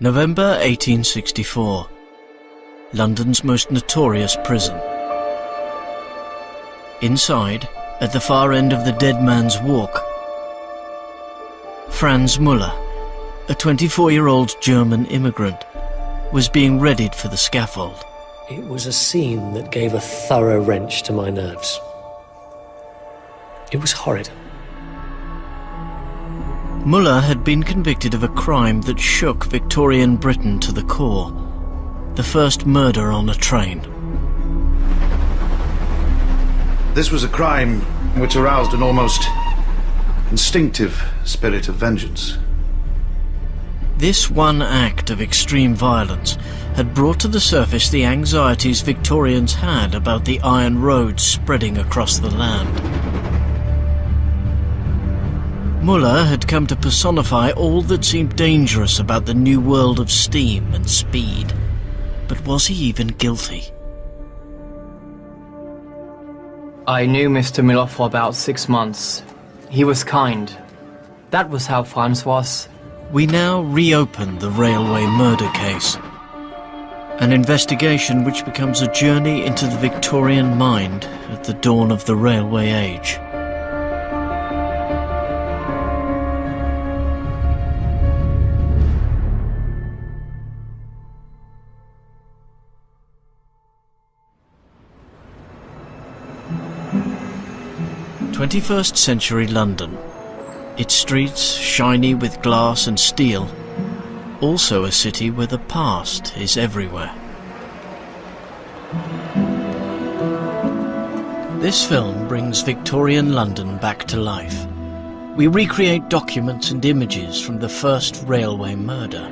November 1864. London's most notorious prison. Inside, at the far end of the Dead Man's Walk, Franz Müller, a 24-year-old German immigrant, was being readied for the scaffold. It was a scene that gave a thorough wrench to my nerves. It was horrid. Müller had been convicted of a crime that shook Victorian Britain to the core. The first murder on a train. This was a crime which aroused an almost instinctive spirit of vengeance. This one act of extreme violence had brought to the surface the anxieties Victorians had about the iron roads spreading across the land. Müller had come to personify all that seemed dangerous about the new world of steam and speed. But was he even guilty? I knew Mr. Müller for about 6 months. He was kind. That was how Franz was. We now reopen the railway murder case. An investigation which becomes a journey into the Victorian mind at the dawn of the railway age. '21st century London, its streets shiny with glass and steel, also a city where the past is everywhere. This film brings Victorian London back to life. We recreate documents and images from the first railway murder.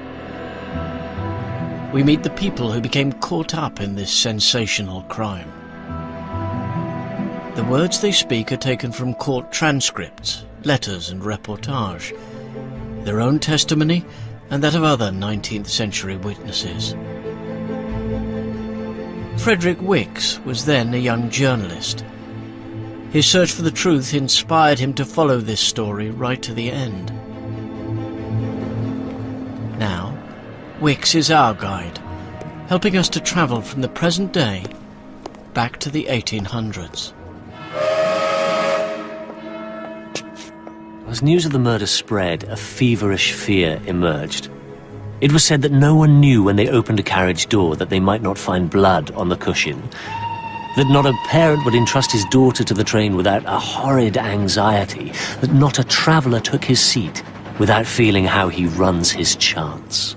We meet the people who became caught up in this sensational crime. The words they speak are taken from court transcripts, letters and reportage, their own testimony and that of other 19th century witnesses. Frederick Wicks was then a young journalist. His search for the truth inspired him to follow this story right to the end. Now, Wicks is our guide, helping us to travel from the present day back to the 1800s. As news of the murder spread, a feverish fear emerged. It was said that no one knew when they opened a carriage door that they might not find blood on the cushion, that not a parent would entrust his daughter to the train without a horrid anxiety, that not a traveller took his seat without feeling how he runs his chance.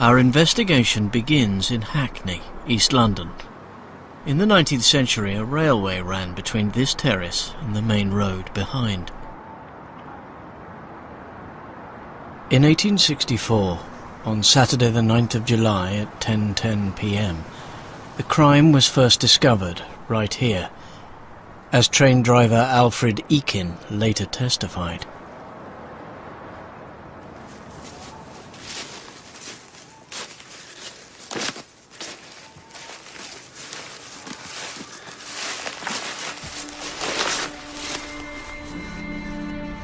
Our investigation begins in Hackney, East London. In the 19th century, a railway ran between this terrace and the main road behind. In 1864, on Saturday the 9th of July at 10:10 p.m, the crime was first discovered right here, as train driver Alfred Eakin later testified.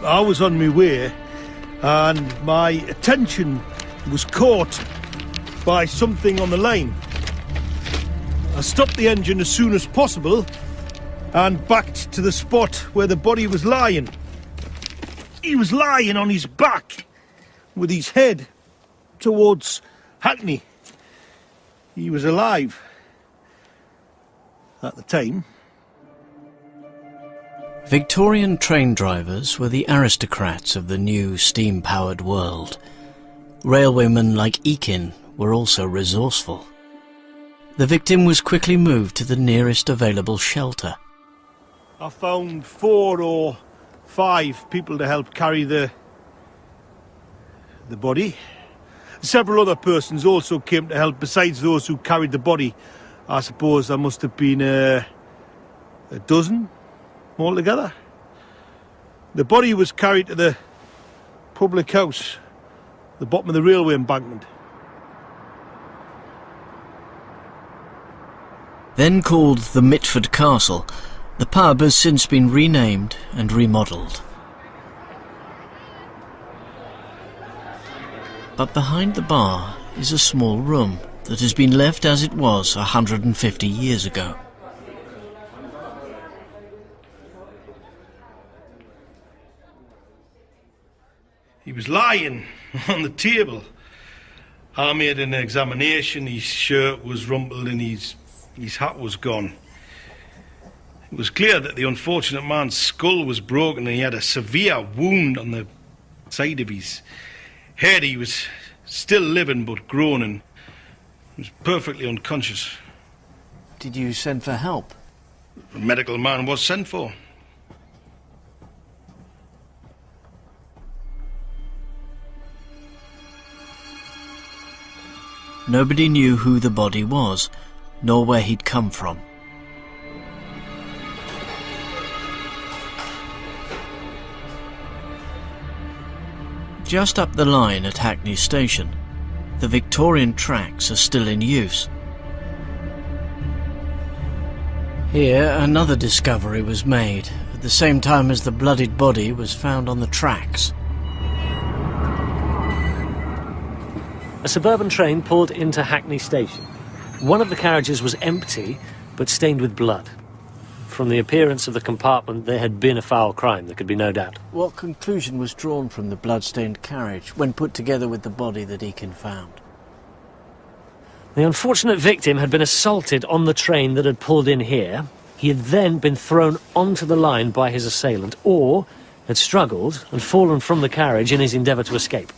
I was on my way and my attention was caught by something on the line. I stopped the engine as soon as possible and backed to the spot where the body was lying. He was lying on his back with his head towards Hackney. He was alive at the time. Victorian train drivers were the aristocrats of the new steam-powered world. Railwaymen like Eakin were also resourceful. The victim was quickly moved to the nearest available shelter. I found 4 or 5 people to help carry the body. Several other persons also came to help besides those who carried the body. I suppose there must have been a dozen altogether. The body was carried to the public house, the bottom of the railway embankment. Then called the Mitford Castle, the pub has since been renamed and remodelled. But behind the bar is a small room that has been left as it was 150 years ago. He was lying on the table. I made an examination. His shirt was rumpled and his hat was gone. It was clear that the unfortunate man's skull was broken and he had a severe wound on the side of his head. He was still living but groaning. He was perfectly unconscious. Did you send for help? The medical man was sent for. Nobody knew who the body was, nor where he'd come from. Just up the line at Hackney Station, the Victorian tracks are still in use. Here, another discovery was made, at the same time as the bloodied body was found on the tracks. A suburban train pulled into Hackney Station. One of the carriages was empty, but stained with blood. From the appearance of the compartment, there had been a foul crime, there could be no doubt. What conclusion was drawn from the blood-stained carriage when put together with the body that Eakin found? The unfortunate victim had been assaulted on the train that had pulled in here. He had then been thrown onto the line by his assailant, or had struggled and fallen from the carriage in his endeavour to escape.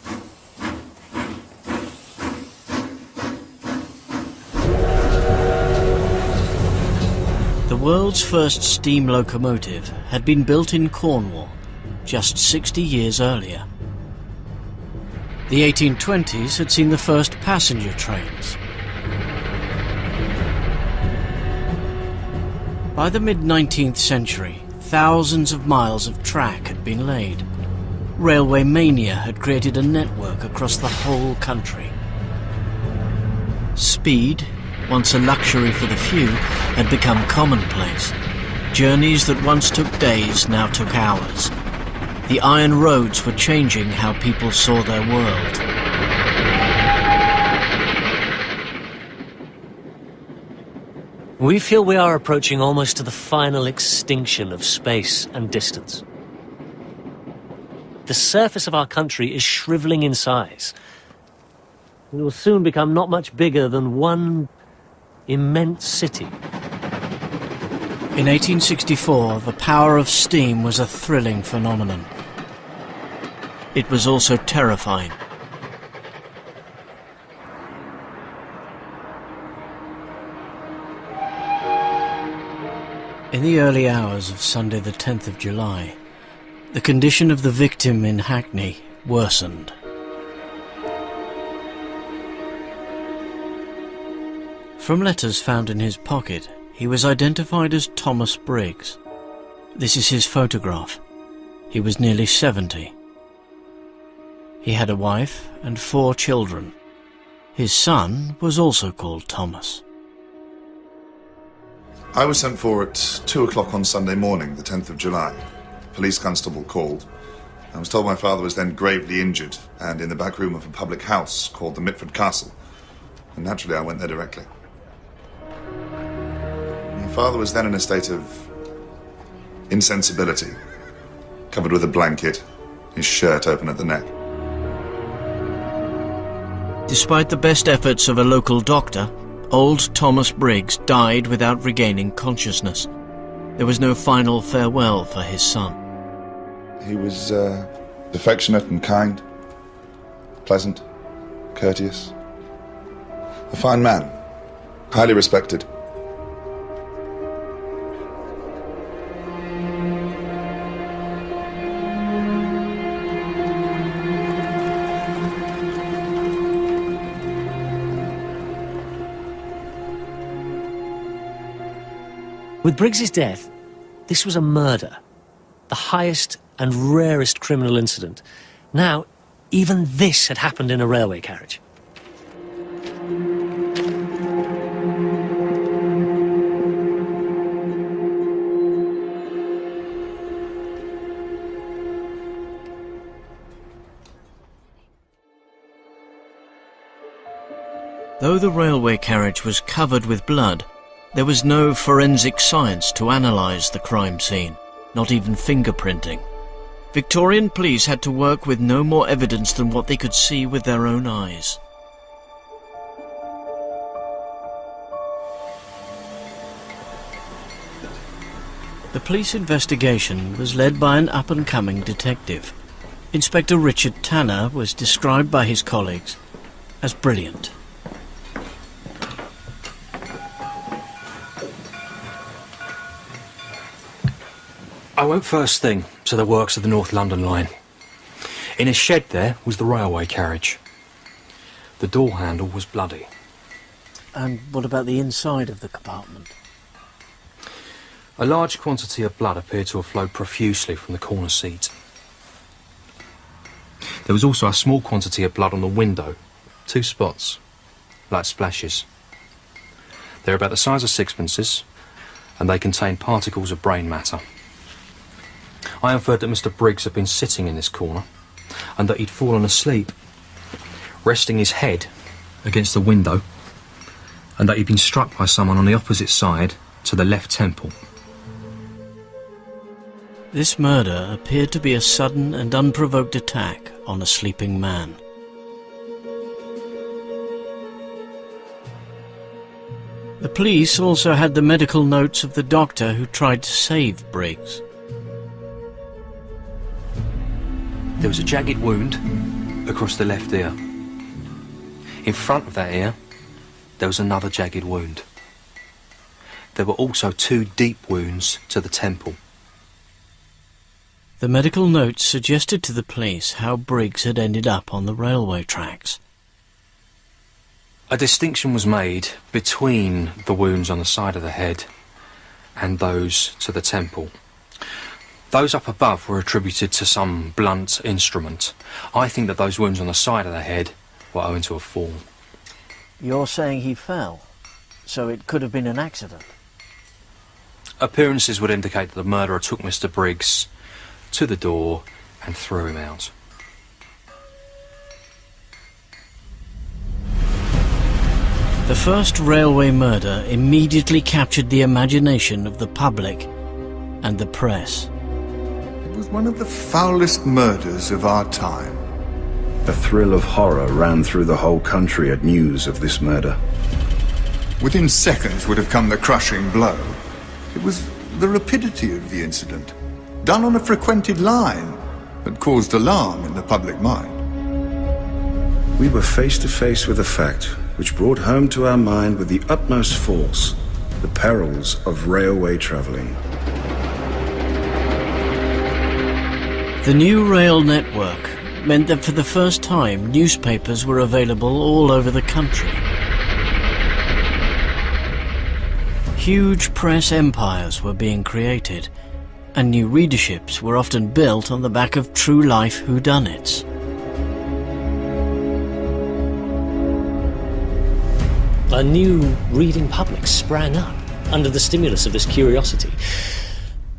The world's first steam locomotive had been built in Cornwall just 60 years earlier. The 1820s had seen the first passenger trains. By the mid-19th century, thousands of miles of track had been laid. Railway mania had created a network across the whole country. Speed, once a luxury for the few, had become commonplace. Journeys that once took days now took hours. The iron roads were changing how people saw their world. We feel we are approaching almost to the final extinction of space and distance. The surface of our country is shriveling in size. It will soon become not much bigger than one immense city. In 1864, the power of steam was a thrilling phenomenon. It was also terrifying. In the early hours of Sunday the 10th of July, the condition of the victim in Hackney worsened. From letters found in his pocket, he was identified as Thomas Briggs. This is his photograph. He was nearly 70. He had a wife and 4 children. His son was also called Thomas. I was sent for at 2 o'clock on Sunday morning, the 10th of July. Police constable called. I was told my father was then gravely injured and in the back room of a public house called the Mitford Castle. And naturally I went there directly. My father was then in a state of insensibility, covered with a blanket, his shirt open at the neck. Despite the best efforts of a local doctor, old Thomas Briggs died without regaining consciousness. There was no final farewell for his son. He was affectionate and kind, pleasant, courteous. A fine man, highly respected. With Briggs's death, this was a murder, the highest and rarest criminal incident. Now, even this had happened in a railway carriage. although the railway carriage was covered with blood, there was no forensic science to analyse the crime scene, not even fingerprinting. Victorian police had to work with no more evidence than what they could see with their own eyes. The police investigation was led by an up-and-coming detective. Inspector Richard Tanner was described by his colleagues as brilliant. I went first thing to the works of the North London line. In a shed there was the railway carriage. The door handle was bloody. And what about the inside of the compartment? A large quantity of blood appeared to have flowed profusely from the corner seat. There was also a small quantity of blood on the window. 2 spots, like splashes. They're about the size of sixpences, and they contain particles of brain matter. I inferred that Mr. Briggs had been sitting in this corner, and that he'd fallen asleep, resting his head against the window, and that he'd been struck by someone on the opposite side to the left temple. This murder appeared to be a sudden and unprovoked attack on a sleeping man. The police also had the medical notes of the doctor who tried to save Briggs. There was a jagged wound across the left ear. In front of that ear, there was another jagged wound. There were also 2 deep wounds to the temple. The medical notes suggested to the police how Briggs had ended up on the railway tracks. A distinction was made between the wounds on the side of the head and those to the temple. Those up above were attributed to some blunt instrument. I think that those wounds on the side of the head were owing to a fall. You're saying he fell, so it could have been an accident? Appearances would indicate that the murderer took Mr. Briggs to the door and threw him out. The first railway murder immediately captured the imagination of the public and the press. It was one of the foulest murders of our time. A thrill of horror ran through the whole country at news of this murder. Within seconds would have come the crushing blow. It was the rapidity of the incident, done on a frequented line, that caused alarm in the public mind. We were face to face with a fact which brought home to our mind with the utmost force the perils of railway travelling. The new rail network meant that for the first time newspapers were available all over the country. Huge press empires were being created, and new readerships were often built on the back of true-life whodunits. A new reading public sprang up under the stimulus of this curiosity.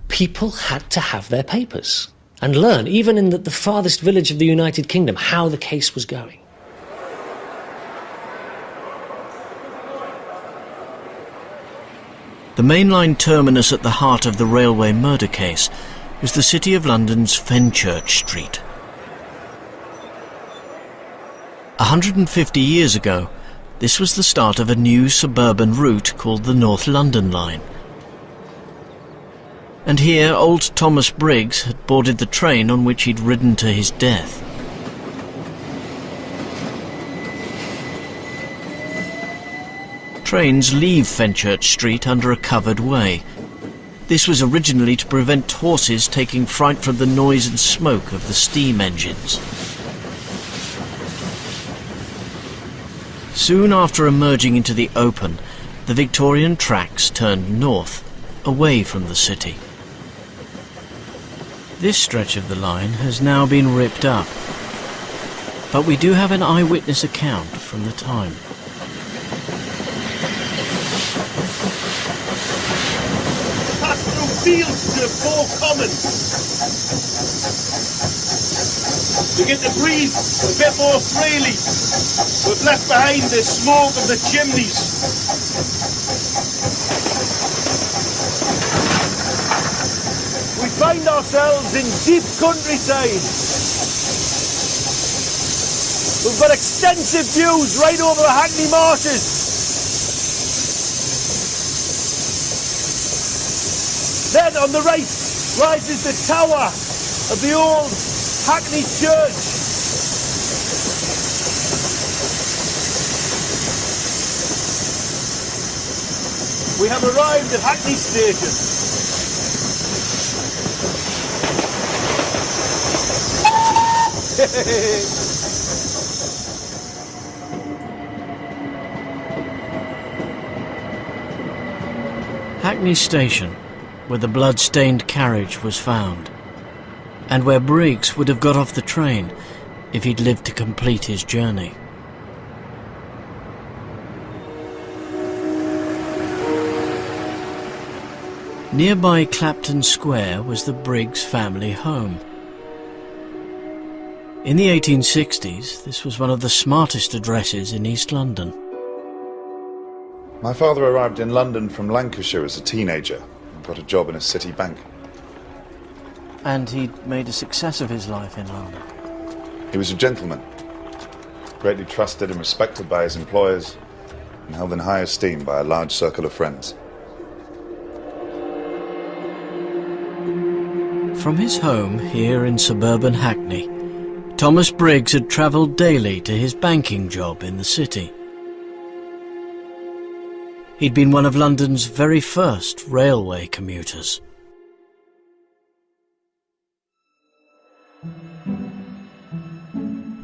People had to have their papers and learn, even in the farthest village of the United Kingdom, how the case was going. The mainline terminus at the heart of the railway murder case was the City of London's Fenchurch Street. 150 years ago, this was the start of a new suburban route called the North London Line. And here old Thomas Briggs had boarded the train on which he'd ridden to his death. Trains leave Fenchurch Street under a covered way. This was originally to prevent horses taking fright from the noise and smoke of the steam engines. Soon after emerging into the open, the Victorian tracks turned north, away from the city. This stretch of the line has now been ripped up, but we do have an eyewitness account from the time. Pass through fields to Four Commons. begin to breathe a bit more freely. We've left behind the smoke of the chimneys. We find ourselves in deep countryside. We've got extensive views right over the Hackney marshes. Then on the right rises the tower of the old Hackney church. We have arrived at Hackney Station. Hackney Station, where the blood-stained carriage was found, and where Briggs would have got off the train if he'd lived to complete his journey. Nearby Clapton Square was the Briggs family home. In the 1860s, this was one of the smartest addresses in East London. My father arrived in London from Lancashire as a teenager and got a job in a city bank. And he'd made a success of his life in London. He was a gentleman, greatly trusted and respected by his employers, and held in high esteem by a large circle of friends. From his home here in suburban Hackney, Thomas Briggs had travelled daily to his banking job in the city. He'd been one of London's very first railway commuters.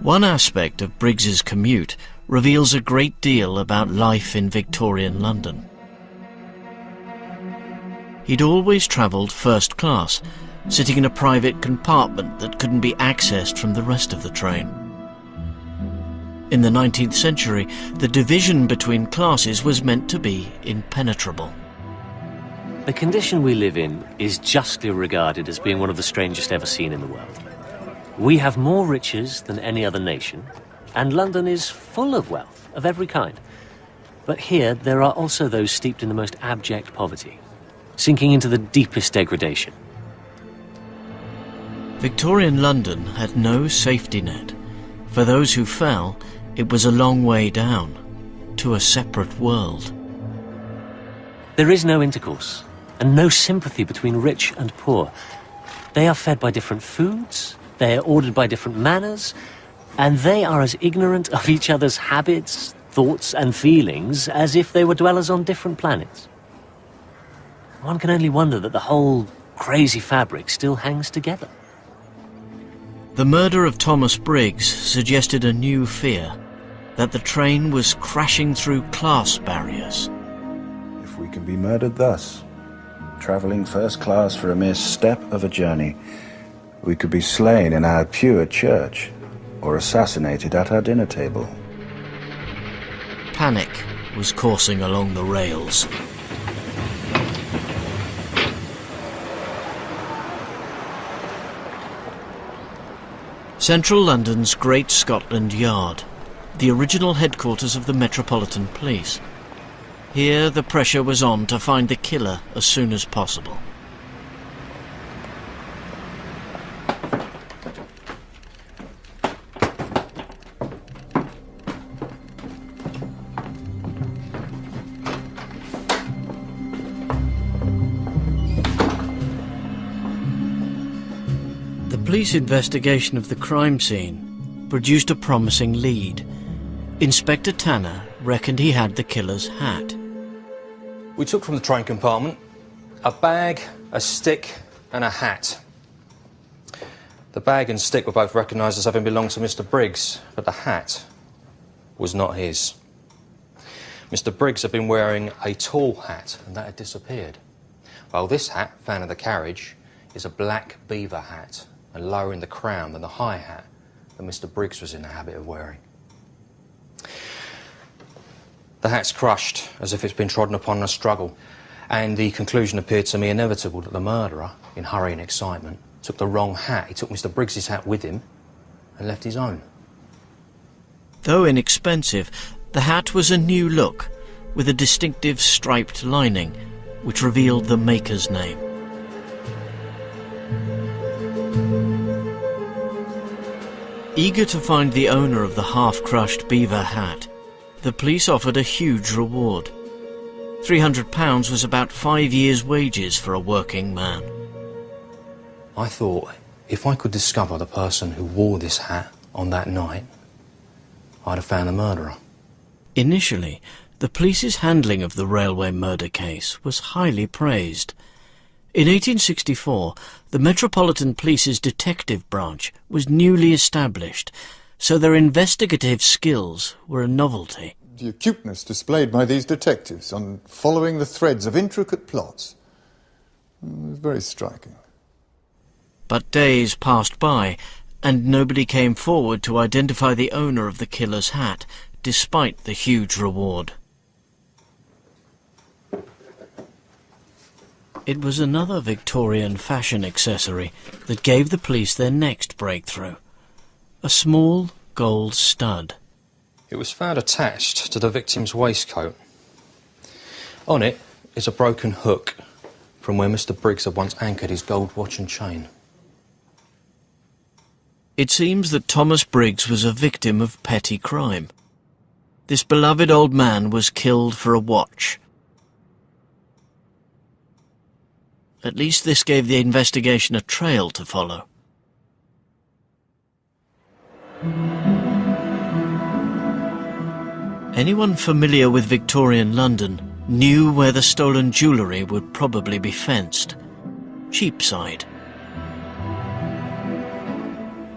One aspect of Briggs's commute reveals a great deal about life in Victorian London. He'd always travelled first class, sitting in a private compartment that couldn't be accessed from the rest of the train. In the 19th century, the division between classes was meant to be impenetrable. The condition we live in is justly regarded as being one of the strangest ever seen in the world. We have more riches than any other nation, and London is full of wealth of every kind. But here there are also those steeped in the most abject poverty, sinking into the deepest degradation. Victorian London had no safety net. For those who fell, it was a long way down, to a separate world. There is no intercourse, and no sympathy between rich and poor. They are fed by different foods, they are ordered by different manners, and they are as ignorant of each other's habits, thoughts and feelings as if they were dwellers on different planets. One can only wonder that the whole crazy fabric still hangs together. The murder of Thomas Briggs suggested a new fear, that the train was crashing through class barriers. If we can be murdered thus, travelling first class for a mere step of a journey, we could be slain in our pure church, or assassinated at our dinner table. Panic was coursing along the rails. Central London's Great Scotland Yard, the original headquarters of the Metropolitan Police. Here the pressure was on to find the killer as soon as possible. The police investigation of the crime scene produced a promising lead. Inspector Tanner reckoned he had the killer's hat. We took from the train compartment a bag, a stick and a hat. The bag and stick were both recognised as having belonged to Mr. Briggs, but the hat was not his. Mr. Briggs had been wearing a tall hat and that had disappeared, while this hat, found in the carriage, is a black beaver hat and lower in the crown than the high hat that Mr. Briggs was in the habit of wearing. The hat's crushed, as if it's been trodden upon in a struggle, and the conclusion appeared to me inevitable that the murderer, in hurry and excitement, took the wrong hat. He took Mr. Briggs's hat with him, and left his own. Though inexpensive, the hat was a new look, with a distinctive striped lining, which revealed the maker's name. Eager to find the owner of the half-crushed beaver hat, the police offered a huge reward. £300 was about 5 years' wages for a working man. I thought if I could discover the person who wore this hat on that night, I'd have found the murderer. Initially, the police's handling of the railway murder case was highly praised. In 1864, the Metropolitan Police's detective branch was newly established, so their investigative skills were a novelty. The acuteness displayed by these detectives on following the threads of intricate plots was very striking. But days passed by, and nobody came forward to identify the owner of the killer's hat, despite the huge reward. It was another Victorian fashion accessory that gave the police their next breakthrough. A small gold stud. It was found attached to the victim's waistcoat. On it is a broken hook from where Mr. Briggs had once anchored his gold watch and chain. It seems that Thomas Briggs was a victim of petty crime. This beloved old man was killed for a watch. At least this gave the investigation a trail to follow. Anyone familiar with Victorian London knew where the stolen jewellery would probably be fenced. Cheapside.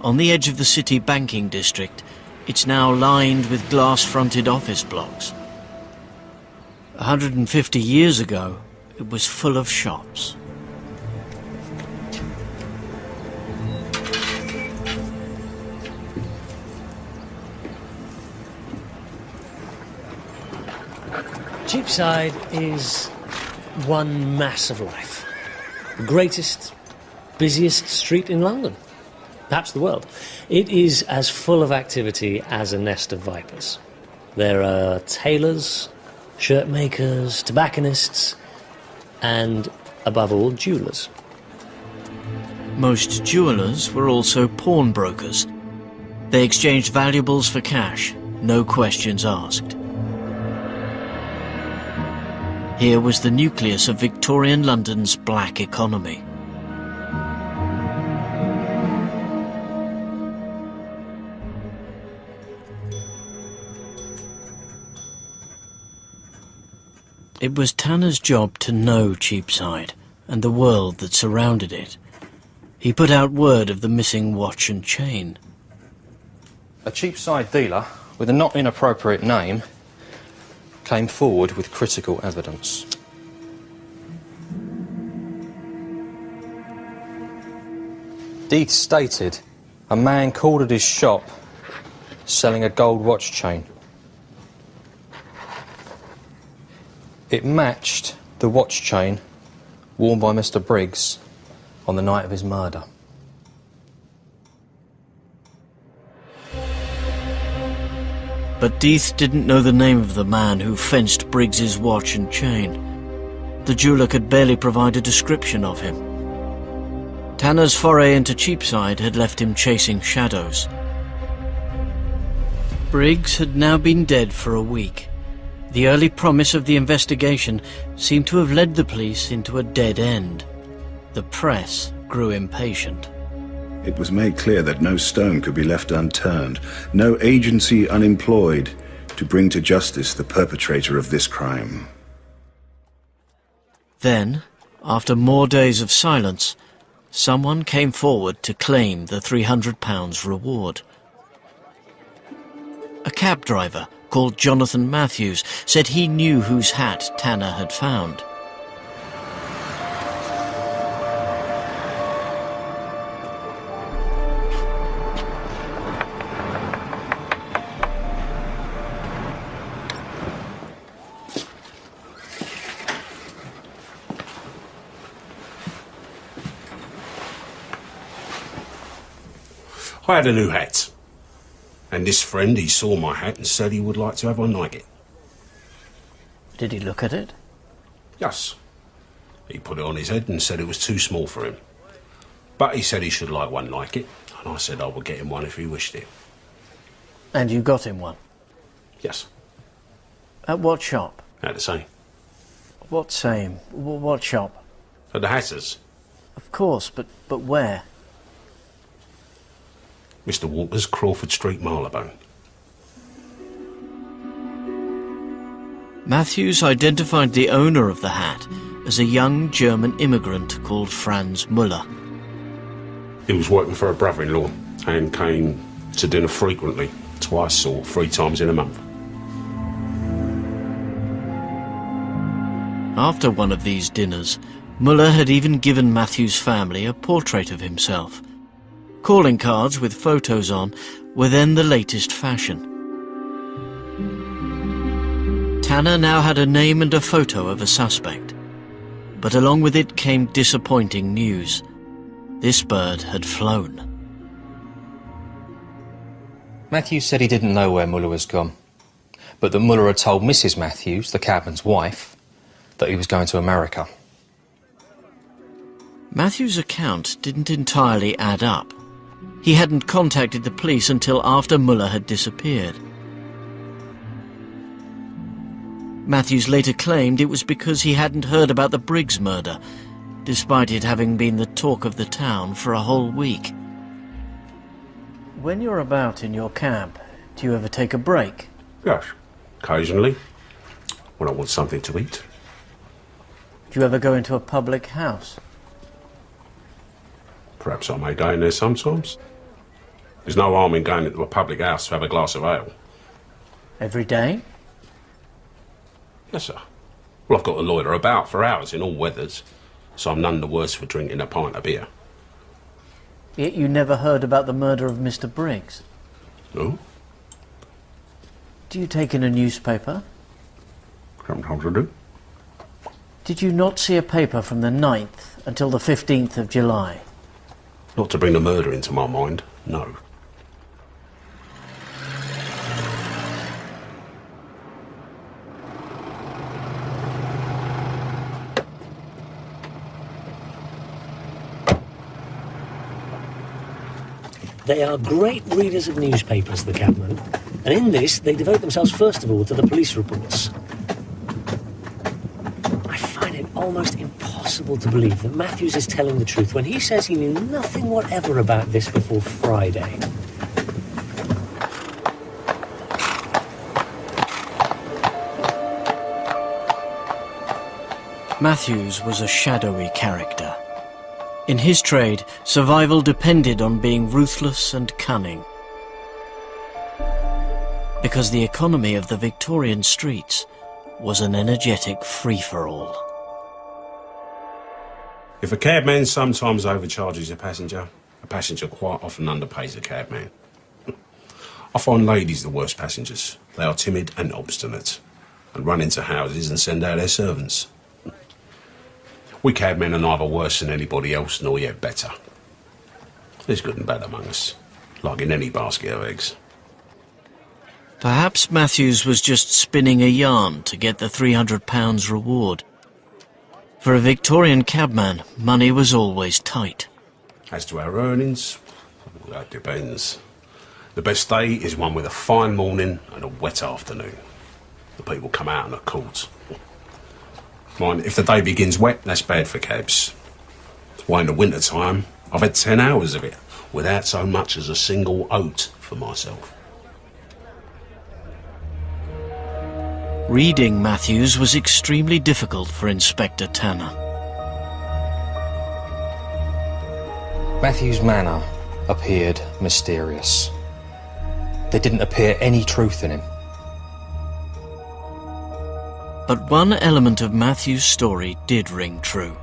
On the edge of the city banking district, it's now lined with glass-fronted office blocks. 150 years ago, it was full of shops. Cheapside is one mass of life. The greatest, busiest street in London, perhaps the world. It is as full of activity as a nest of vipers. There are tailors, shirt makers, tobacconists, and, above all, jewellers. Most jewellers were also pawnbrokers. They exchanged valuables for cash, no questions asked. Here was the nucleus of Victorian London's black economy. It was Tanner's job to know Cheapside and the world that surrounded it. He put out word of the missing watch and chain. A Cheapside dealer with a not inappropriate name came forward with critical evidence. Deeth stated a man called at his shop selling a gold watch chain. It matched the watch chain worn by Mr. Briggs on the night of his murder. But Deeth didn't know the name of the man who fenced Briggs's watch and chain. The jeweller could barely provide a description of him. Tanner's foray into Cheapside had left him chasing shadows. Briggs had now been dead for a week. The early promise of the investigation seemed to have led the police into a dead end. The press grew impatient. It was made clear that no stone could be left unturned, no agency unemployed to bring to justice the perpetrator of this crime. Then, after more days of silence, someone came forward to claim the £300 reward. A cab driver called Jonathan Matthews said he knew whose hat Tanner had found. I had a new hat. And this friend, he saw my hat and said he would like to have one like it. Did he look at it? Yes. He put it on his head and said it was too small for him. But he said he should like one like it, and I said I would get him one if he wished it. And you got him one? Yes. At what shop? At the same. What same? What shop? At the Hatters. Of course, but where? Mr. Walker's, Crawford Street, Marylebone. Matthews identified the owner of the hat as a young German immigrant called Franz Müller. He was working for a brother-in-law and came to dinner frequently, twice or 3 times in a month. After one of these dinners, Müller had even given Matthews' family a portrait of himself. Calling cards with photos on were then the latest fashion. Tanner now had a name and a photo of a suspect. But along with it came disappointing news. This bird had flown. Matthews said he didn't know where Müller was gone, but that Müller had told Mrs. Matthews, the cabman's wife, that he was going to America. Matthews' account didn't entirely add up. He hadn't contacted the police until after Müller had disappeared. Matthews later claimed it was because he hadn't heard about the Briggs murder, despite it having been the talk of the town for a whole week. When you're about in your camp, do you ever take a break? Yes, occasionally, when I want something to eat. Do you ever go into a public house? Perhaps I may go in there sometimes. There's no harm in going into a public house to have a glass of ale. Every day? Yes, sir. Well, I've got to loiter about for hours in all weathers, so I'm none the worse for drinking a pint of beer. Yet you never heard about the murder of Mr. Briggs? No? Do you take in a newspaper? Sometimes I do. Did you not see a paper from the 9th until the 15th of July? Not to bring the murder into my mind, no. They are great readers of newspapers, the cabmen, and in this they devote themselves first of all to the police reports. I find it almost impossible to believe that Matthews is telling the truth when he says he knew nothing whatever about this before Friday. Matthews was a shadowy character. In his trade, survival depended on being ruthless and cunning. Because the economy of the Victorian streets was an energetic free-for-all. If a cabman sometimes overcharges a passenger quite often underpays a cabman. I find ladies the worst passengers. They are timid and obstinate, and run into houses and send out their servants. We cabmen are neither worse than anybody else, nor yet better. There's good and bad among us, like in any basket of eggs. Perhaps Matthews was just spinning a yarn to get the £300 reward. For a Victorian cabman, money was always tight. As to our earnings, that depends. The best day is one with a fine morning and a wet afternoon. The people come out and are caught. Mind, if the day begins wet, that's bad for cabs. Why, in the winter time, I've had 10 hours of it without so much as a single oat for myself. Reading Matthews was extremely difficult for Inspector Tanner. Matthews' manner appeared mysterious. There didn't appear any truth in him. But one element of Matthews' story did ring true.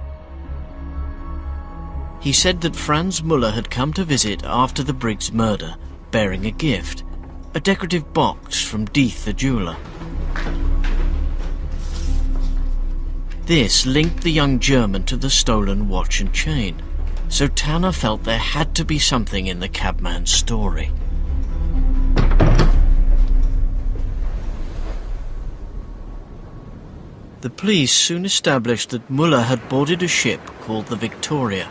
He said that Franz Müller had come to visit after the Briggs murder, bearing a gift, a decorative box from Deeth the jeweller. This linked the young German to the stolen watch and chain, so Tanner felt there had to be something in the cabman's story. The police soon established that Muller had boarded a ship called the Victoria,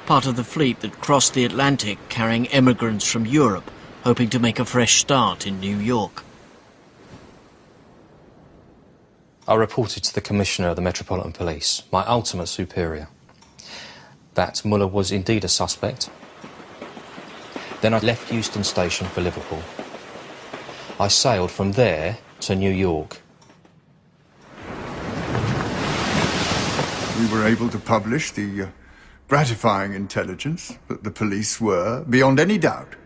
part of the fleet that crossed the Atlantic carrying emigrants from Europe, hoping to make a fresh start in New York. I reported to the Commissioner of the Metropolitan Police, my ultimate superior, that Muller was indeed a suspect. Then I left Euston Station for Liverpool. I sailed from there to New York. We were able to publish the gratifying intelligence that the police were, beyond any doubt,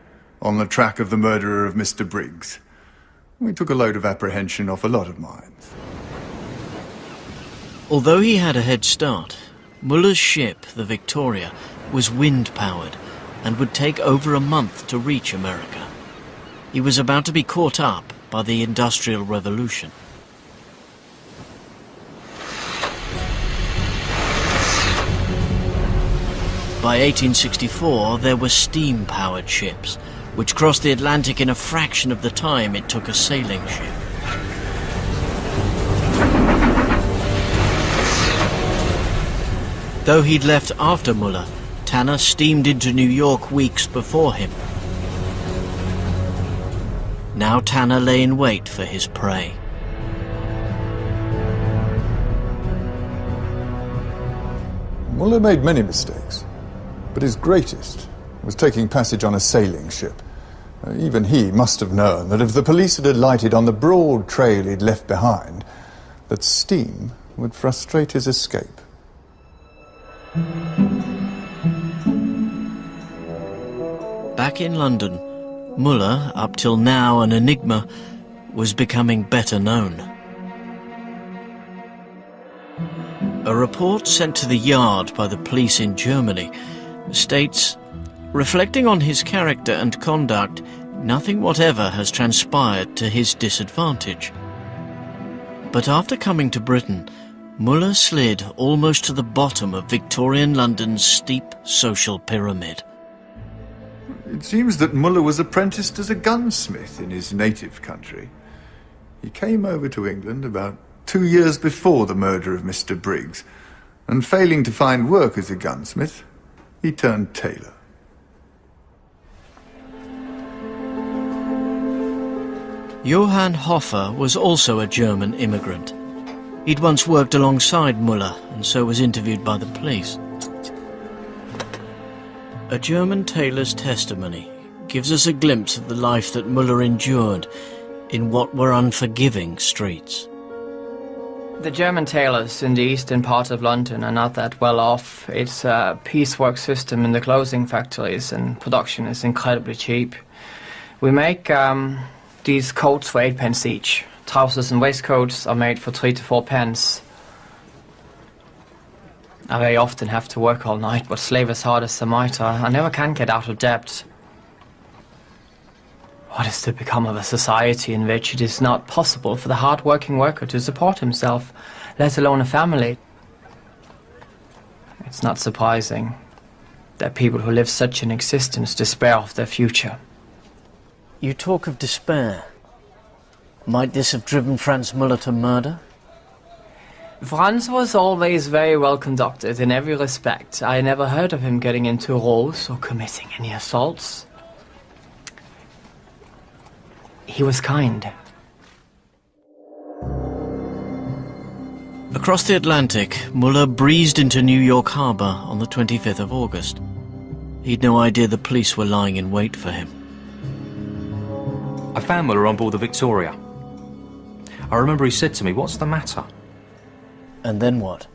on the track of the murderer of Mr. Briggs. We took a load of apprehension off a lot of minds. Although he had a head start, Muller's ship, the Victoria, was wind-powered and would take over a month to reach America. He was about to be caught up by the Industrial Revolution. By 1864, there were steam-powered ships, which crossed the Atlantic in a fraction of the time it took a sailing ship. Though he'd left after Muller, Tanner steamed into New York weeks before him. Now Tanner lay in wait for his prey. Muller made many mistakes, but his greatest was taking passage on a sailing ship. Even he must have known that if the police had alighted on the broad trail he'd left behind, that steam would frustrate his escape. Back in London, Muller, up till now an enigma, was becoming better known. A report sent to the Yard by the police in Germany states, reflecting on his character and conduct, nothing whatever has transpired to his disadvantage. But after coming to Britain, Muller slid almost to the bottom of Victorian London's steep social pyramid. It seems that Muller was apprenticed as a gunsmith in his native country. He came over to England about 2 years before the murder of Mr. Briggs, and failing to find work as a gunsmith, he turned tailor. Johann Hoffer was also a German immigrant. He'd once worked alongside Muller and so was interviewed by the police. A German tailor's testimony gives us a glimpse of the life that Muller endured in what were unforgiving streets. The German tailors in the eastern part of London are not that well off. It's a piecework system in the clothing factories and production is incredibly cheap. We make these coats for 8 pence each. Trousers and waistcoats are made for 3 to 4 pence. I very often have to work all night, but slave as hard as a mitre. I never can get out of debt. What is to become of a society in which it is not possible for the hard-working worker to support himself, let alone a family? It's not surprising that people who live such an existence despair of their future. You talk of despair. Might this have driven Franz Muller to murder? Franz was always very well conducted in every respect. I never heard of him getting into rows or committing any assaults. He was kind. Across the Atlantic, Muller breezed into New York Harbor on the 25th of August. He'd no idea the police were lying in wait for him. I found Muller on board the Victoria. I remember he said to me, "What's the matter?" And then what?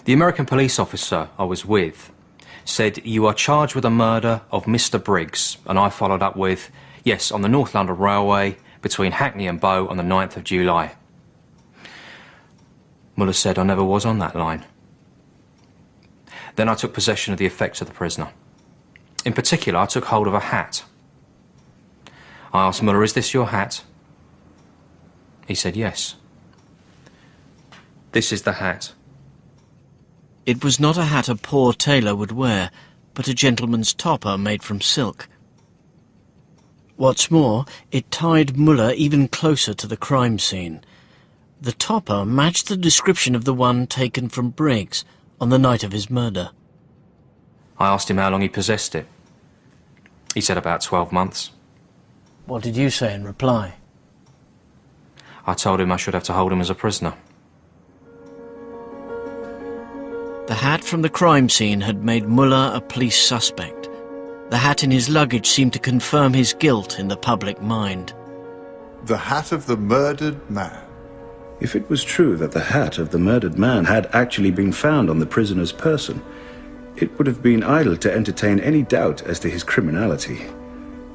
The American police officer I was with said, "You are charged with the murder of Mr. Briggs," and I followed up with, "Yes, on the North London Railway between Hackney and Bow on the 9th of July. Muller said I never was on that line. Then I took possession of the effects of the prisoner. In particular, I took hold of a hat. I asked Muller, "Is this your hat?" He said, "Yes." "This is the hat." It was not a hat a poor tailor would wear, but a gentleman's topper made from silk. What's more, it tied Muller even closer to the crime scene. The topper matched the description of the one taken from Briggs on the night of his murder. I asked him how long he possessed it. He said about 12 months. What did you say in reply? I told him I should have to hold him as a prisoner. The hat from the crime scene had made Muller a police suspect. The hat in his luggage seemed to confirm his guilt in the public mind. The hat of the murdered man. If it was true that the hat of the murdered man had actually been found on the prisoner's person, it would have been idle to entertain any doubt as to his criminality.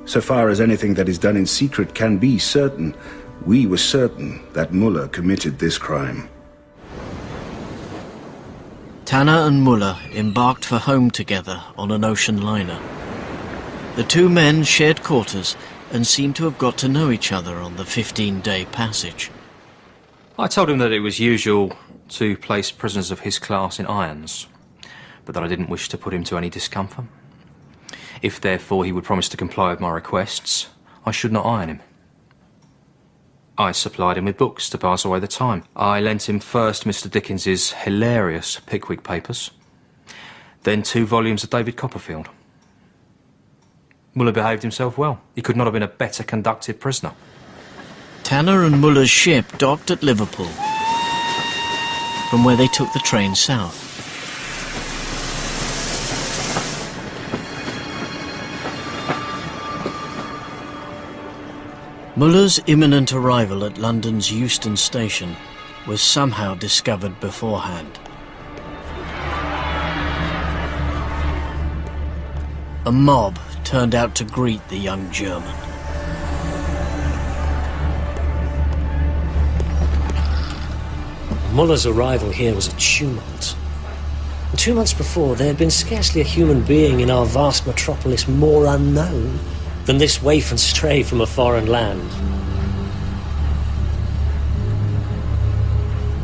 So far as anything that is done in secret can be certain, we were certain that Muller committed this crime. Tanner and Muller embarked for home together on an ocean liner. The two men shared quarters and seemed to have got to know each other on the 15-day passage. I told him that it was usual to place prisoners of his class in irons, but that I didn't wish to put him to any discomfort. If, therefore, he would promise to comply with my requests, I should not iron him. I supplied him with books to pass away the time. I lent him first Mr. Dickens's hilarious Pickwick Papers, then 2 volumes of David Copperfield. Muller behaved himself well. He could not have been a better conducted prisoner. Tanner and Muller's ship docked at Liverpool, from where they took the train south. Muller's imminent arrival at London's Euston Station was somehow discovered beforehand. A mob turned out to greet the young German. Muller's arrival here was a tumult. 2 months before, there had been scarcely a human being in our vast metropolis more unknown than this waif and stray from a foreign land.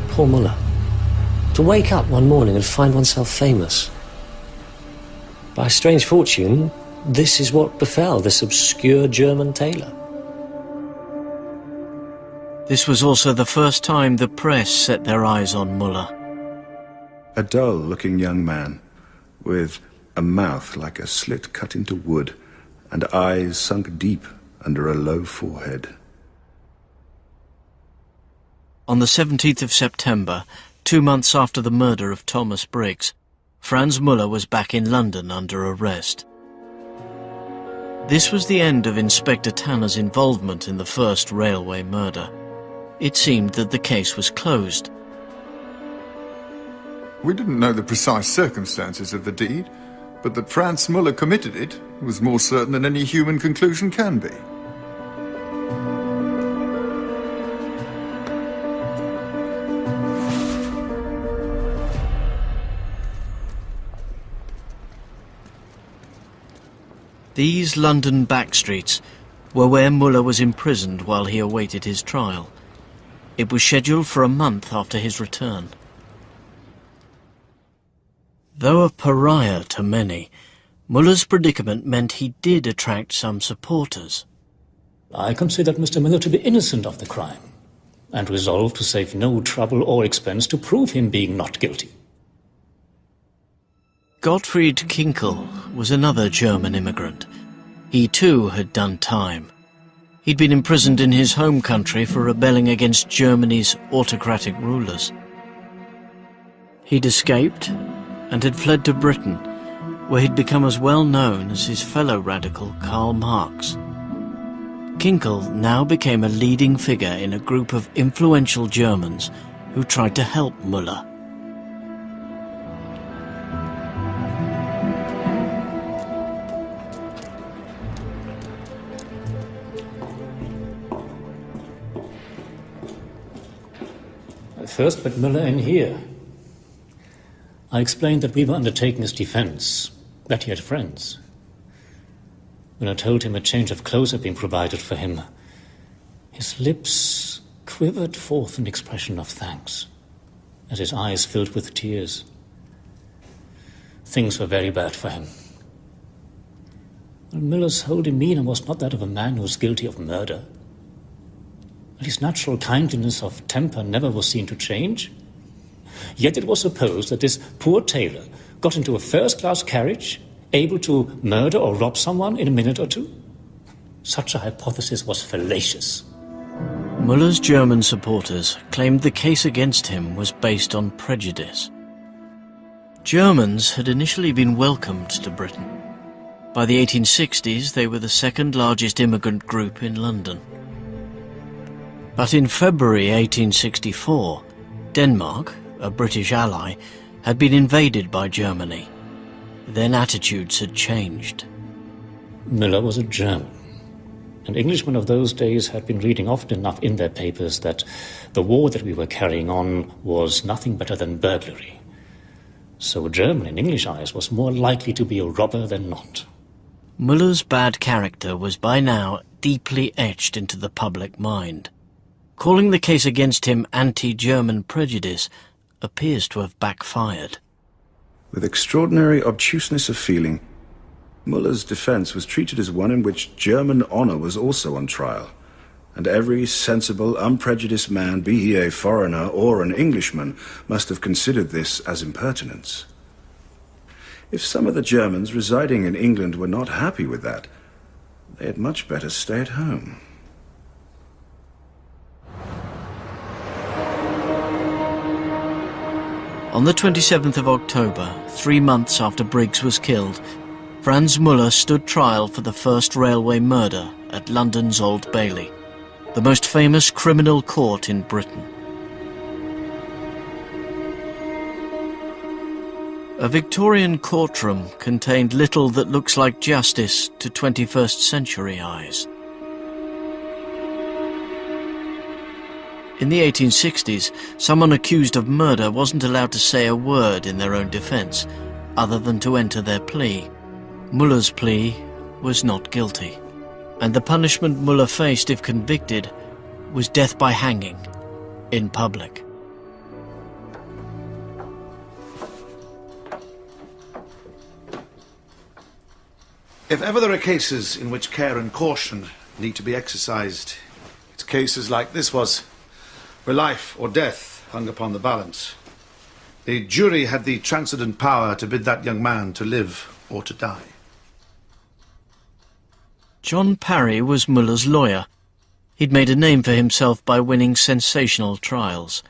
Poor Muller. To wake up one morning and find oneself famous. By strange fortune, this is what befell this obscure German tailor. This was also the first time the press set their eyes on Muller. A dull-looking young man, with a mouth like a slit cut into wood, and eyes sunk deep under a low forehead. On the 17th of September, 2 months after the murder of Thomas Briggs, Franz Muller was back in London under arrest. This was the end of Inspector Tanner's involvement in the first railway murder. It seemed that the case was closed. We didn't know the precise circumstances of the deed, but that Franz Muller committed it was more certain than any human conclusion can be. These London backstreets were where Muller was imprisoned while he awaited his trial. It was scheduled for a month after his return. Though a pariah to many, Muller's predicament meant he did attract some supporters. I considered Mr. Muller to be innocent of the crime, and resolved to save no trouble or expense to prove him being not guilty. Gottfried Kinkel was another German immigrant. He too had done time. He'd been imprisoned in his home country for rebelling against Germany's autocratic rulers. He'd escaped and had fled to Britain, where he'd become as well known as his fellow radical Karl Marx. Kinkel now became a leading figure in a group of influential Germans who tried to help Muller. I first met Muller in here. I explained that we were undertaking his defense, that he had friends. When I told him a change of clothes had been provided for him, his lips quivered forth an expression of thanks, as his eyes filled with tears. things were very bad for him. Well, Miller's whole demeanor was not that of a man who was guilty of murder. His natural kindliness of temper never was seen to change. Yet it was supposed that this poor tailor got into a first-class carriage, able to murder or rob someone in a minute or two. Such a hypothesis was fallacious. Muller's German supporters claimed the case against him was based on prejudice. Germans had initially been welcomed to Britain. By the 1860s, they were the second largest immigrant group in London. But in February 1864, Denmark, a British ally, had been invaded by Germany. Then attitudes had changed. Miller was a German, and Englishmen of those days had been reading often enough in their papers that the war that we were carrying on was nothing better than burglary. So a German in English eyes was more likely to be a robber than not. Muller's bad character was by now deeply etched into the public mind. Calling the case against him anti-German prejudice appears to have backfired. With extraordinary obtuseness of feeling, Muller's defense was treated as one in which German honor was also on trial, and every sensible, unprejudiced man, be he a foreigner or an Englishman, must have considered this as impertinence. If some of the Germans residing in England were not happy with that, they had much better stay at home. On the 27th of October, 3 months after Briggs was killed, Franz Muller stood trial for the first railway murder at London's Old Bailey, the most famous criminal court in Britain. A Victorian courtroom contained little that looks like justice to 21st century eyes. In the 1860s, someone accused of murder wasn't allowed to say a word in their own defense, other than to enter their plea. Muller's plea was not guilty, and the punishment Muller faced if convicted was death by hanging in public. If ever there are cases in which care and caution need to be exercised, it's cases like this was, where life or death hung upon the balance. The jury had the transcendent power to bid that young man to live or to die. John Parry was Muller's lawyer. He'd made a name for himself by winning sensational trials.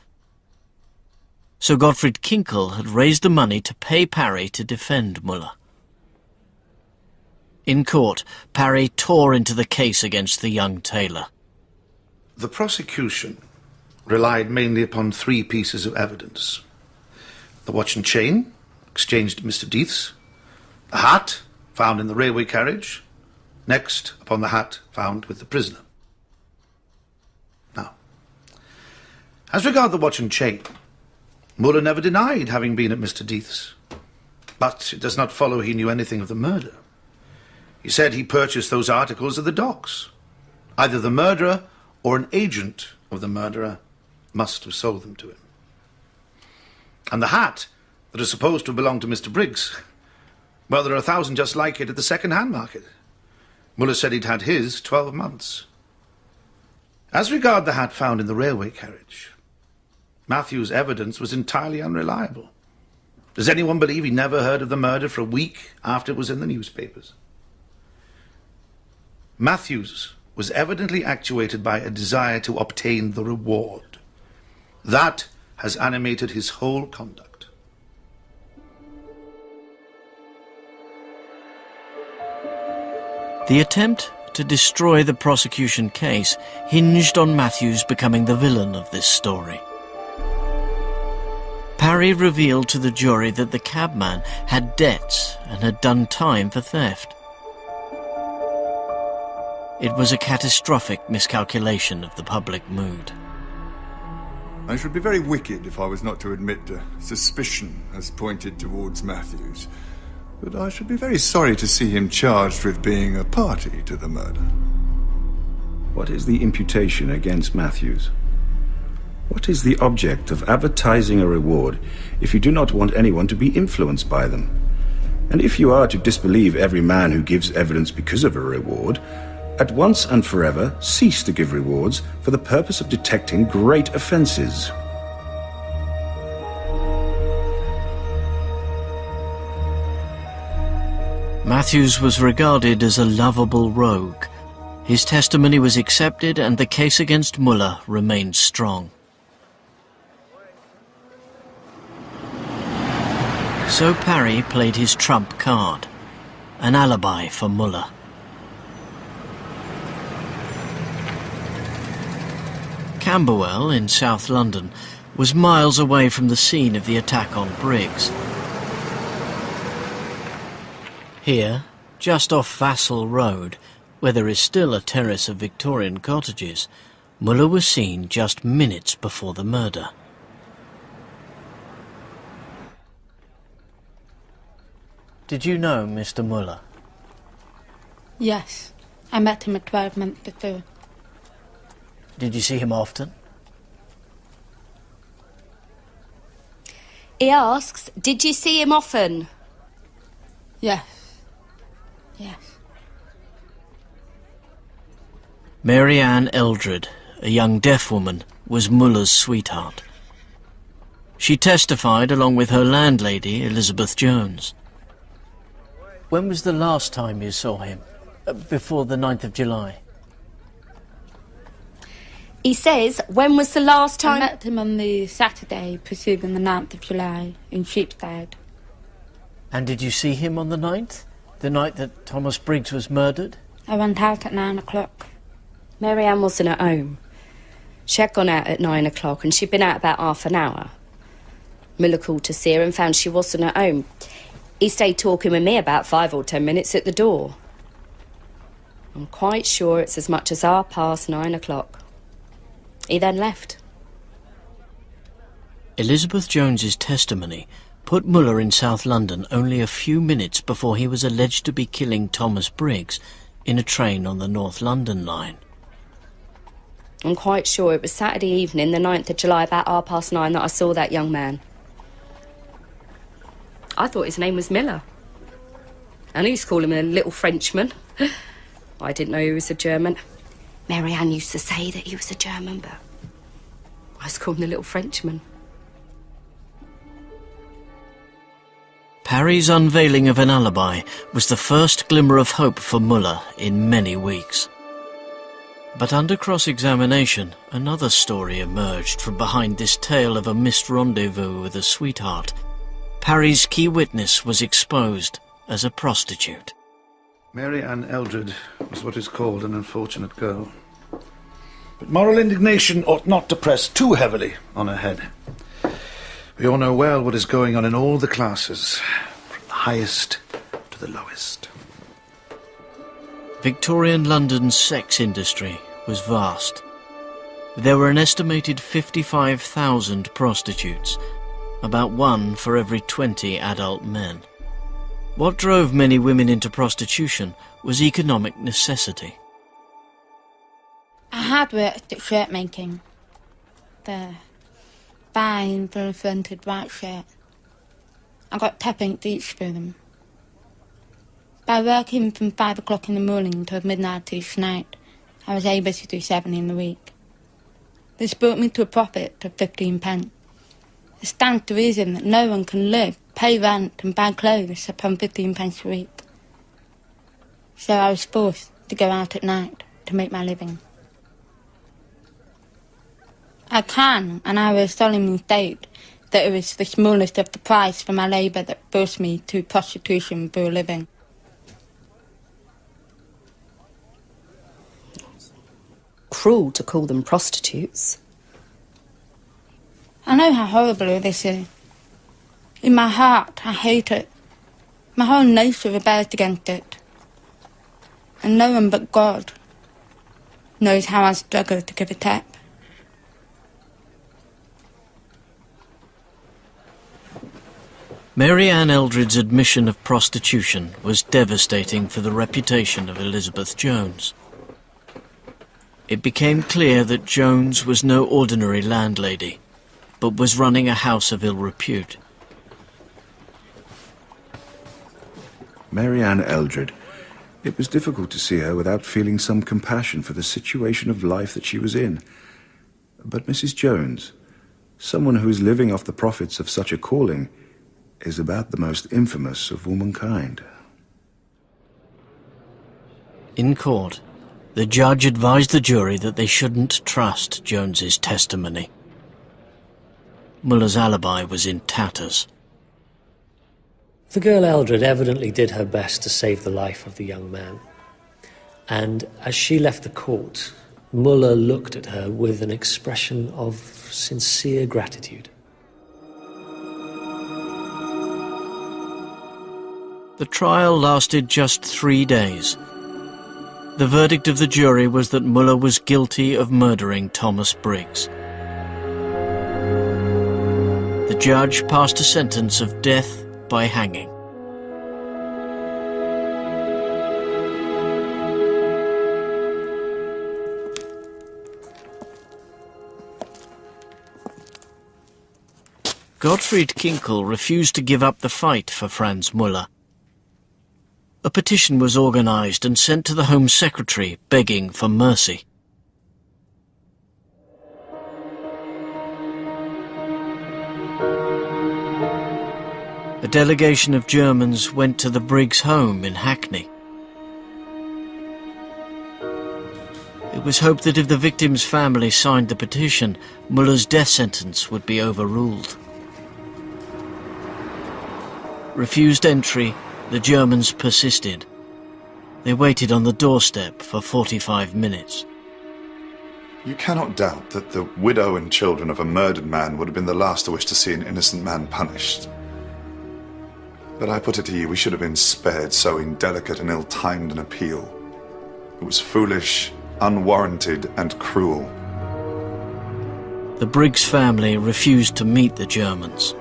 Sir Gottfried Kinkel had raised the money to pay Parry to defend Muller. In court, Parry tore into the case against the young tailor. The prosecution relied mainly upon 3 pieces of evidence. The watch and chain, exchanged at Mr. Death's, the hat, found in the railway carriage, next upon the hat found with the prisoner. Now, as regard the watch and chain, Muller never denied having been at Mr. Death's, but it does not follow he knew anything of the murder. He said he purchased those articles at the docks. Either the murderer or an agent of the murderer must have sold them to him. And the hat that is supposed to have belonged to Mr. Briggs, well, there are 1,000 just like it at the second-hand market. Muller said he'd had his 12 months. As regard the hat found in the railway carriage, Matthew's evidence was entirely unreliable. Does anyone believe he never heard of the murder for a week after it was in the newspapers? Matthews was evidently actuated by a desire to obtain the reward. That has animated his whole conduct. The attempt to destroy the prosecution case hinged on Matthews becoming the villain of this story. Parry revealed to the jury that the cabman had debts and had done time for theft. It was a catastrophic miscalculation of the public mood. I should be very wicked if I was not to admit suspicion has pointed towards Matthews. But I should be very sorry to see him charged with being a party to the murder. What is the imputation against Matthews? What is the object of advertising a reward if you do not want anyone to be influenced by them? And if you are to disbelieve every man who gives evidence because of a reward, at once and forever cease to give rewards for the purpose of detecting great offences. Matthews was regarded as a lovable rogue. His testimony was accepted and the case against Muller remained strong. So Parry played his trump card, an alibi for Muller. Camberwell, in South London, was miles away from the scene of the attack on Briggs. Here, just off Vassal Road, where there is still a terrace of Victorian cottages, Muller was seen just minutes before the murder. Did you know Mr. Muller? Yes, I met him 12 months before. Did you see him often? He asks, did you see him often? Yes. Yes. Mary Ann Eldred, a young deaf woman, was Muller's sweetheart. She testified along with her landlady, Elizabeth Jones. When was the last time you saw him? Before the 9th of July? He says, when was the last time... I met him on the Saturday preceding the 9th of July in Sheepstead. And did you see him on the 9th? The night that Thomas Briggs was murdered? I went out at 9 o'clock. Mary Ann wasn't at home. She had gone out at 9 o'clock and she'd been out about half an hour. Muller called to see her and found she wasn't at home. He stayed talking with me about 5 or 10 minutes at the door. I'm quite sure it's as much as 9:30 o'clock. He then left. Elizabeth Jones's testimony put Muller in South London only a few minutes before he was alleged to be killing Thomas Briggs in a train on the North London line. I'm quite sure it was Saturday evening, the 9th of July, about 9:30, that I saw that young man. I thought his name was Miller. And I used to call him a little Frenchman. I didn't know he was a German. Mary Ann used to say that he was a German, but I used to call him the little Frenchman. Parry's unveiling of an alibi was the first glimmer of hope for Muller in many weeks. But under cross-examination, another story emerged from behind this tale of a missed rendezvous with a sweetheart. Parry's key witness was exposed as a prostitute. Mary Ann Eldred was what is called an unfortunate girl. But moral indignation ought not to press too heavily on her head. We all know well what is going on in all the classes, from the highest to the lowest. Victorian London's sex industry was vast. There were an estimated 55,000 prostitutes, about 1 for every 20 adult men. What drove many women into prostitution was economic necessity. I had worked at shirt making. There. Buying for a fronted white shirt. I got 10p each for them. By working from 5 o'clock in the morning till midnight each night, I was able to do 7 in the week. This brought me to a profit of 15p. It stands to reason that no one can live, pay rent and buy clothes upon 15p a week. So I was forced to go out at night to make my living. I can, and I will solemnly state, that it was the smallest of the price for my labour that forced me to prostitution for a living. Cruel to call them prostitutes. I know how horrible this is. In my heart, I hate it. My whole nature rebels against it. And no one but God knows how I struggle to give it up. Mary Ann Eldred's admission of prostitution was devastating for the reputation of Elizabeth Jones. It became clear that Jones was no ordinary landlady, but was running a house of ill repute. Mary Ann Eldred. It was difficult to see her without feeling some compassion for the situation of life that she was in. But Mrs. Jones, someone who is living off the profits of such a calling, is about the most infamous of womankind. In court, the judge advised the jury that they shouldn't trust Jones's testimony. Muller's alibi was in tatters. The girl Eldred evidently did her best to save the life of the young man. And as she left the court, Muller looked at her with an expression of sincere gratitude. The trial lasted just 3 days. The verdict of the jury was that Muller was guilty of murdering Thomas Briggs. The judge passed a sentence of death by hanging. Gottfried Kinkel refused to give up the fight for Franz Muller. A petition was organized and sent to the Home Secretary begging for mercy. A delegation of Germans went to the Briggs home in Hackney. It was hoped that if the victim's family signed the petition, Muller's death sentence would be overruled. Refused entry, the Germans persisted. They waited on the doorstep for 45 minutes. You cannot doubt that the widow and children of a murdered man would have been the last to wish to see an innocent man punished. But I put it to you, we should have been spared so indelicate and ill-timed an appeal. It was foolish, unwarranted, and cruel. The Briggs family refused to meet the Germans.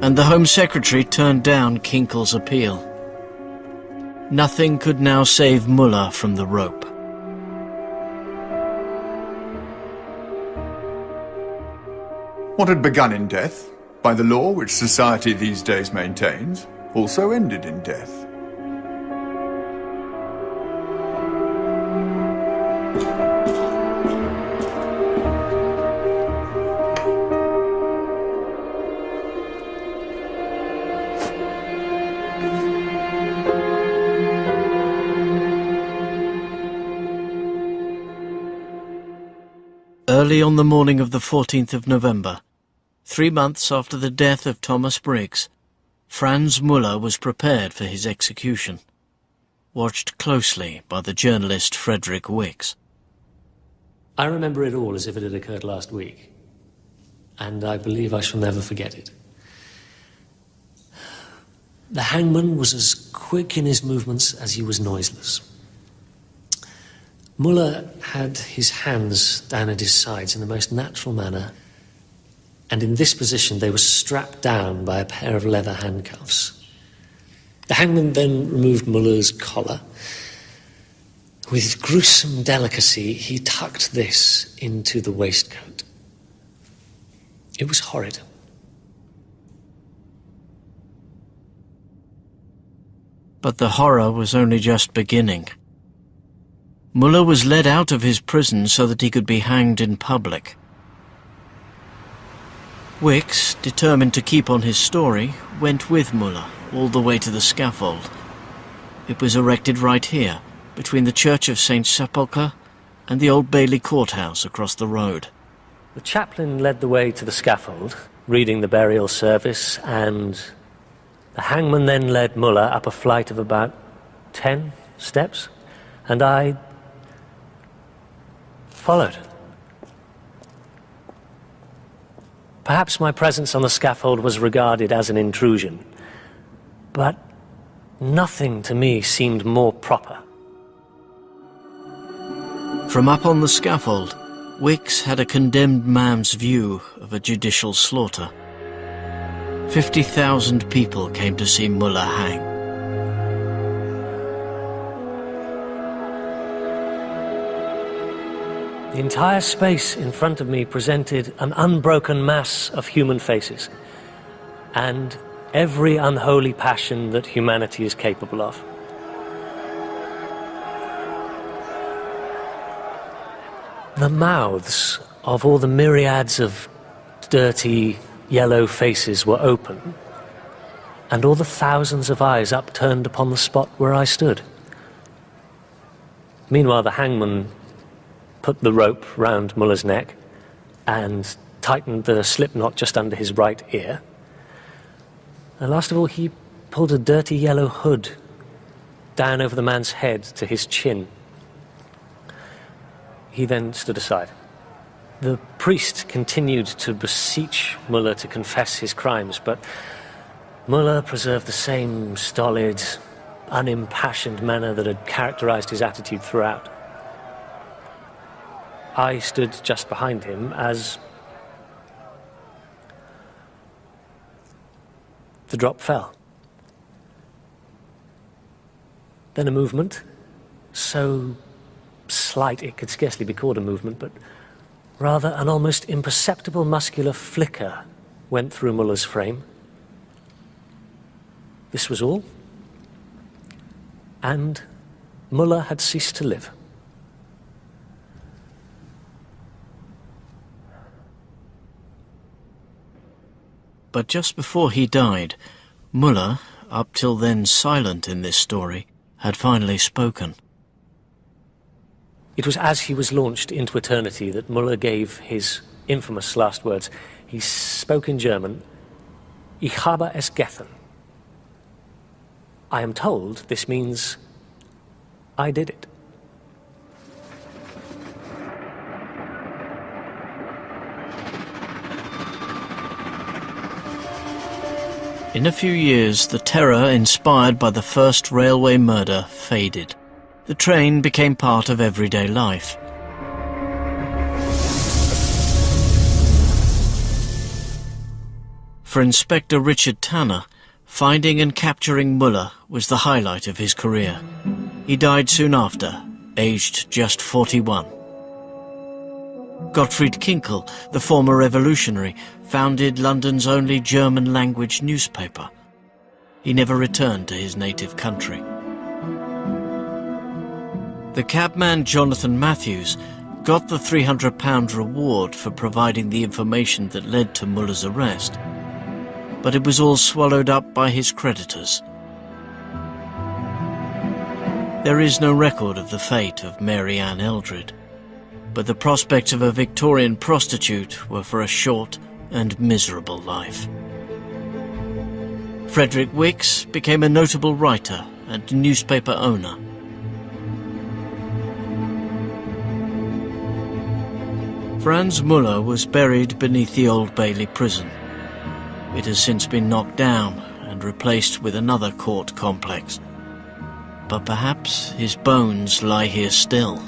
And the Home Secretary turned down Kinkel's appeal. Nothing could now save Muller from the rope. What had begun in death, by the law which society these days maintains, also ended in death. Early on the morning of the 14th of November, 3 months after the death of Thomas Briggs, Franz Muller was prepared for his execution, watched closely by the journalist Frederick Wicks. I remember it all as if it had occurred last week, and I believe I shall never forget it. The hangman was as quick in his movements as he was noiseless. Muller had his hands down at his sides in the most natural manner, and in this position they were strapped down by a pair of leather handcuffs. The hangman then removed Muller's collar. With gruesome delicacy, he tucked this into the waistcoat. It was horrid. But the horror was only just beginning. Muller was led out of his prison so that he could be hanged in public. Wicks, determined to keep on his story, went with Muller all the way to the scaffold. It was erected right here, between the Church of St. Sepulchre and the Old Bailey Courthouse across the road. The chaplain led the way to the scaffold, reading the burial service, and the hangman then led Muller up a flight of about 10 steps, and I followed. Perhaps my presence on the scaffold was regarded as an intrusion, but nothing to me seemed more proper. From up on the scaffold, Wicks had a condemned man's view of a judicial slaughter. 50,000 people came to see Muller hang. The entire space in front of me presented an unbroken mass of human faces, and every unholy passion that humanity is capable of. The mouths of all the myriads of dirty, yellow faces were open, and all the thousands of eyes upturned upon the spot where I stood. Meanwhile, the hangman put the rope round Muller's neck and tightened the slip knot just under his right ear. And last of all, he pulled a dirty yellow hood down over the man's head to his chin. He then stood aside. The priest continued to beseech Muller to confess his crimes, but Muller preserved the same stolid, unimpassioned manner that had characterized his attitude throughout. I stood just behind him as the drop fell. Then a movement, so slight it could scarcely be called a movement, but rather an almost imperceptible muscular flicker went through Muller's frame. This was all, and Muller had ceased to live. But just before he died, Muller, up till then silent in this story, had finally spoken. It was as he was launched into eternity that Muller gave his infamous last words. He spoke in German, "Ich habe es getan." I am told this means, I did it. In a few years, the terror inspired by the first railway murder faded. The train became part of everyday life. For Inspector Richard Tanner, finding and capturing Muller was the highlight of his career. He died soon after, aged just 41. Gottfried Kinkel, the former revolutionary, founded London's only German-language newspaper. He never returned to his native country. The cabman Jonathan Matthews got the £300 reward for providing the information that led to Muller's arrest, but it was all swallowed up by his creditors. There is no record of the fate of Mary Ann Eldred, but the prospects of a Victorian prostitute were for a short and miserable life. Frederick Wicks became a notable writer and newspaper owner. Franz Muller was buried beneath the Old Bailey prison. It has since been knocked down and replaced with another court complex. But perhaps his bones lie here still.